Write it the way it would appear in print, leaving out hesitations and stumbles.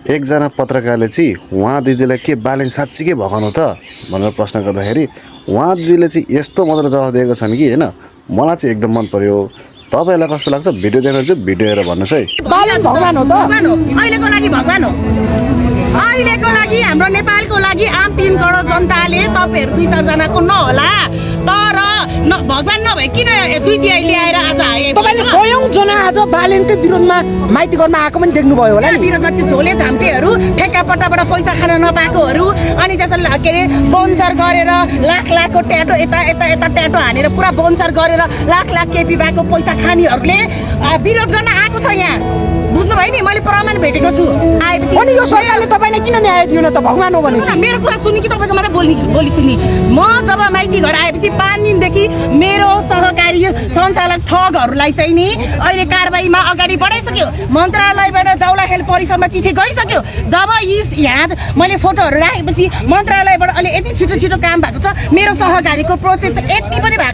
एकजना पत्रकारले चाहिँ उहाँ दिदीलाई के ब्यालेन्स साँच्चीकै भगाउनु त भनेर प्रश्न गर्दाखेरि उहाँ दिदीले चाहिँ यस्तो मात्र जवाफ दिएको छन् कि होइन मलाई चाहिँ एकदम मन पर्यो। तपाईँलाई कस्तो लाग्छ भिडियो देखेर चाहिँ भिडियो हेरेर भन्नुहोस् है। ब्यालेन्स भगवान हो त अहिलेको लागि भगवान हो। अहिलेको लागि हाम्रो नेपालको लागि आम 3 करोड जनताले तपाईँहरू 2-4 जनाको नहोला तर भगवान नभए किन 2 ल्याएर आज आए तपाईले 100 जना आज ब्यालेन्सकै विरोधमा माइती घरमा आएको पनि देख्नुभयो होला नि। विरोधमा त्यो झोले झाम्टेहरू ठेक्कापट्टाबाट पैसा खान नपाएकोहरू अनि त्यसलाई के अरे बोन्सर गरेर लाखको ट्याटो यता ट्याटो हानेर पुरा बोन्सर गरेर लाख केपी भएको पैसा खानेहरूले विरोध गर्न आएको छ यहाँ। बुझ्नुभयो नि मैले प्रमाण भेटेको छु। आएपछि अनि यो सरकारले तपाईलाई किन न्याय दिएन त भगवान हो भने? मेरो कुरा सुन्नु कि तपाईँको मात्रै बोली सुन्नी। म जब माइती घर आएपछि 5 दिनदेखि मेरो सहकारी सञ्चालक ठगहरूलाई चाहिँ नि अहिले कारबाहीमा अगाडि बढाइसक्यो। मन्त्रालयबाट जाउला खेल परिसरमा चिठी गइसक्यो। जब यहाँ मैले फोटोहरू राखेपछि मन्त्रालयबाट अहिले यति छिटो काम भएको छ मेरो सहकारीको प्रोसेस यति पनि भएको